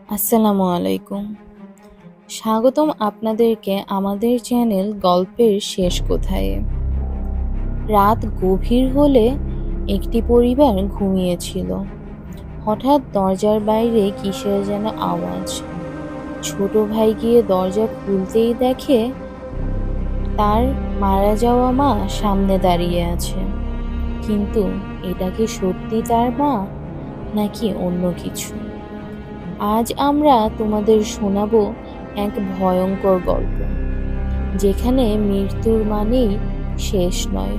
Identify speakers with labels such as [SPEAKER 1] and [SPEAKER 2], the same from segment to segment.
[SPEAKER 1] আসসালামু আলাইকুম। স্বাগতম আপনাদেরকে আমাদের চ্যানেল গল্পের শেষ কোথায়। রাত গভীর হলে একটি পরিবার ঘুমিয়েছিল। হঠাৎ দরজার বাইরে কিসের যেন আওয়াজ। ছোট ভাই গিয়ে দরজা খুলতেই দেখে তার মারা যাওয়া মা সামনে দাঁড়িয়ে আছে। কিন্তু এটা কি সত্যি তার মা নাকি অন্য কিছু? আজ আমরা তোমাদের শোনাবো এক ভয়ঙ্কর গল্প, যেখানে মৃত্যুর মানেই শেষ নয়।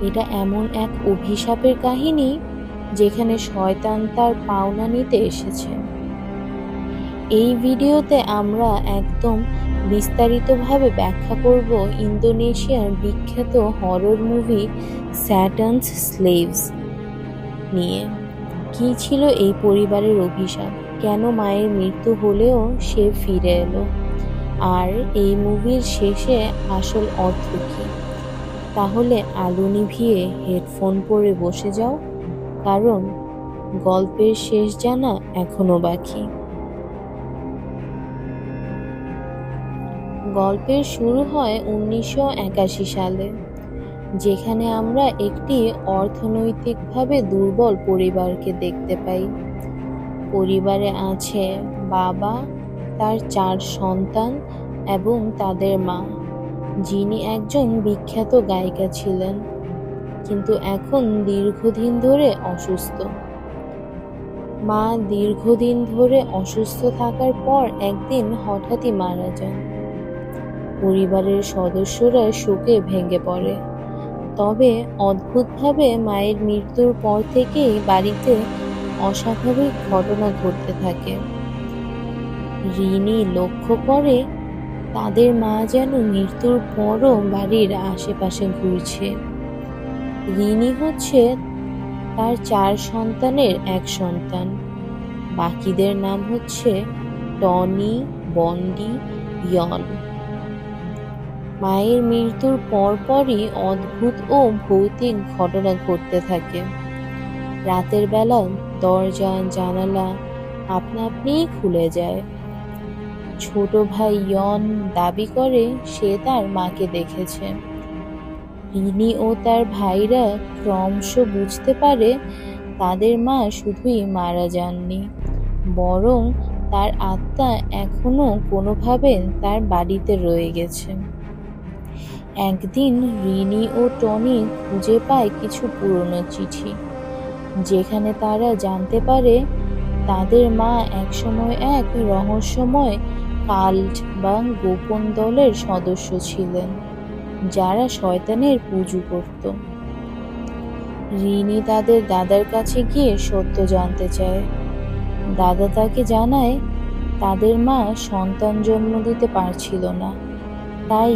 [SPEAKER 1] এটা এমন এক অভিশাপের কাহিনী যেখানে শয়তান তার পাওনা নিতে এসেছে। এই ভিডিওতে আমরা একদম বিস্তারিতভাবে ব্যাখ্যা করব ইন্দোনেশিয়ার বিখ্যাত হরর মুভি স্যাটানস স্লেভস নিয়ে। কি ছিল এই পরিবারের অভিশাপ, কেন মায়ের মৃত্যু হলেও সে ফিরে এলো, আর এই মুভির শেষে আসল অর্থ কী। তাহলে আলো নিভিয়ে হেডফোন পরে বসে যাও, কারণ গল্পের শেষ জানা এখনো বাকি। গল্পের শুরু হয় 1981 সালে, যেখানে আমরা একটি অর্থনৈতিকভাবে দুর্বল পরিবারকে দেখতে পাই। পরিবারে আছে বাবা, তার 4 সন্তান এবং তাদের মা, যিনি একজন বিখ্যাত গায়িকা ছিলেন, কিন্তু এখন দীর্ঘদিন ধরে অসুস্থ। মা দীর্ঘদিন ধরে অসুস্থ থাকার পর একদিন হঠাৎই মারা যান। পরিবারের সদস্যরা শোকে ভেঙে পড়ে। তবে অদ্ভুতভাবে মায়ের মৃত্যুর পর থেকেই বাড়িতে অস্বাভাবিক ঘটনা ঘটতে থাকে। রিনি লক্ষ্য করে তাদের মা যেন মৃত্যুর পরও বাড়ির আশেপাশে ঘুরছে। রিনি হচ্ছে তার 4 সন্তানের এক সন্তান। বাকিদের নাম হচ্ছে টনি, বন্ডি, ইয়ন। মায়ের মৃত্যুর পরপরই অদ্ভুত ও ভৌতিক ঘটনা ঘটতে থাকে। রাতের বেলা দরজা জানালা আপনা আপনিই খুলে যায়। ছোট ভাই ইয়ন দাবি করে সে তার মাকে দেখেছে। রিনি ও তার ভাইরা ক্রমশ বুঝতে পারে তাদের মা শুধুই মারা যাননি, বরং তার আত্মা এখনো কোনোভাবে তার বাড়িতে রয়ে গেছে। একদিন রিনি ও টনি খুঁজে পায় কিছু পুরনো চিঠি, যেখানে তারা জানতে পারে তাদের মা একসময় এক রহস্যময় কাল্ট বা গোপন দলের সদস্য ছিলেন, যারা শয়তানের পুজো করত। রিনি তাদের দাদার কাছে গিয়ে সত্য জানতে চায়। দাদা তাকে জানায় তাদের মা সন্তান জন্ম দিতে পারছিল না, তাই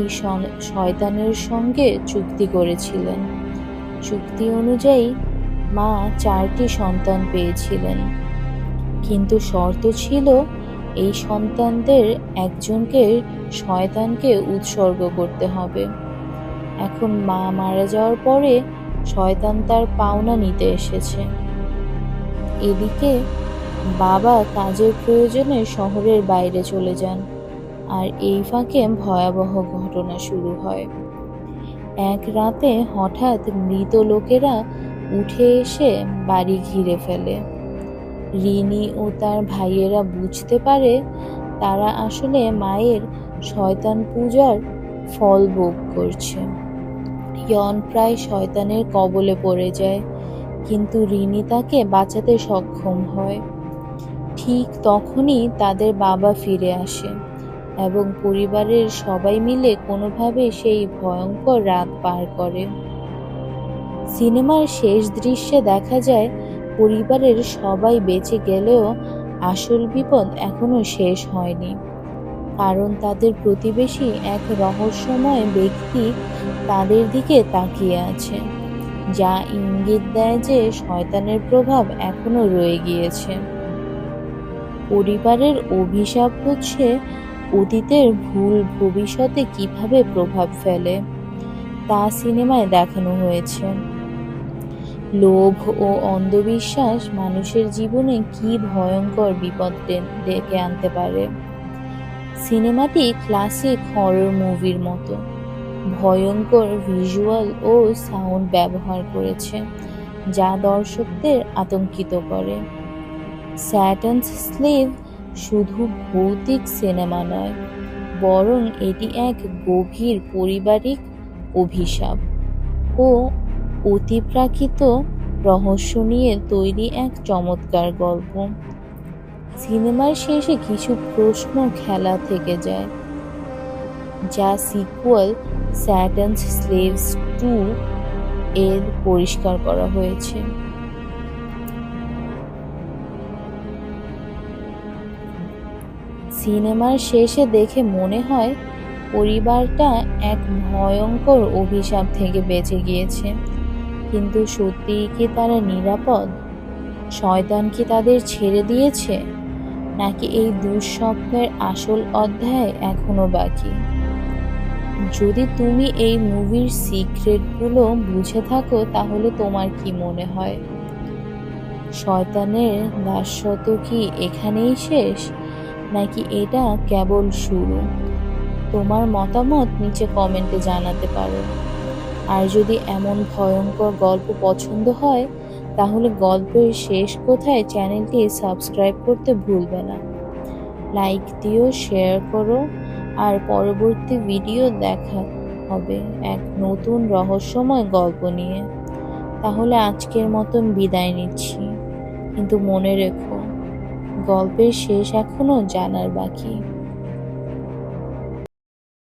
[SPEAKER 1] শয়তানের সঙ্গে চুক্তি করেছিলেন। চুক্তি অনুযায়ী মা 4টি সন্তান পেয়েছিলেন, কিন্তু শর্ত ছিল এই সন্তানদের একজনকে শয়তানকে উৎসর্গ করতে হবে। এখন মা মারা যাওয়ার পরে শয়তান তার পাওনা নিতে এসেছে। এদিকে বাবা কাজের প্রয়োজনে শহরের বাইরে চলে যান, আর এই ফাঁকে ভয়াবহ ঘটনা শুরু হয়। এক রাতে হঠাৎ মৃত লোকেরা উঠে এসে বাড়ি ঘিরে ফেলে। রিনি ও তার ভাইয়েরা বুঝতে পারে তারা আসলে মায়ের শয়তান পূজার ফল ভোগ করছে। ইয়ন প্রায় শয়তানের কবলে পড়ে যায়, কিন্তু রিনি তাকে বাঁচাতে সক্ষম হয়। ঠিক তখনই তাদের বাবা ফিরে আসে এবং পরিবারের সবাই মিলে কোনোভাবে সেই ভয়ঙ্কর রাত পার করে। সিনেমার শেষ দৃশ্যে দেখা যায় পরিবারের সবাই বেঁচে গেলেও আসল বিপদ এখনো শেষ হয়নি, কারণ তাদের প্রতিবেশী এক রহস্যময় ব্যক্তি তাদের দিকে তাকিয়ে আছে, যা ইঙ্গিত দেয় যে শয়তানের প্রভাব এখনো রয়ে গিয়েছে। পরিবারের অভিশাপ হচ্ছে অতীতের ভুল ভবিষ্যতে কিভাবে প্রভাব ফেলে তা সিনেমায় দেখানো হয়েছে। লোভ ও অন্ধবিশ্বাস মানুষের জীবনে কি ভয়ঙ্কর বিপদ ডেকে আনতে পারে। সিনেমাটি ক্লাসিক হরর মুভির মতো ভয়ঙ্কর ভিজুয়াল ও সাউন্ড ব্যবহার করেছে, যা দর্শকদের আতঙ্কিত করে। স্যাটানস স্লেভ শুধু ভৌতিক সিনেমা নয়, বরং এটি এক গভীর পারিবারিক অভিশাপ ও অতিপ্রাকৃত রহস্য নিয়ে তৈরি এক চমৎকার গল্প। সিনেমার শেষে কিছু প্রশ্ন খেলা থেকে যায়, যা সিকুয়াল স্যাটানস স্লেভস 2 এর পরিষ্কার করা হয়েছে। সিনেমার শেষে দেখে মনে হয় পরিবারটা এক ভয়ঙ্কর অভিশাপ থেকে বেঁচে গিয়েছে, কিন্তু সত্যিই কি তারা নিরাপদ? শয়তান কি তাদের ছেড়ে দিয়েছে, নাকি এই দুঃস্বপ্নের আসল অধ্যায় এখনো বাকি? যদি তুমি এই মুভির সিক্রেটগুলো বুঝে থাকো, তাহলে তোমার কি মনে হয়? শয়তানের দাসত্ব কি এখানেই শেষ, নাকি এটা কেবল শুরু? তোমার মতামত নিচে কমেন্টে জানাতে পারো। আর যদি এমন ভয়ঙ্কর গল্প পছন্দ হয়, তাহলে গল্পের শেষ কোথায় চ্যানেলটি সাবস্ক্রাইব করতে ভুলবে না। লাইক দিও, শেয়ার করো, আর পরবর্তী ভিডিও দেখা হবে এক নতুন রহস্যময় গল্প নিয়ে। তাহলে আজকের মতন বিদায় নিচ্ছি, কিন্তু মনে রেখো, গল্পের শেষ এখনো জানার বাকি।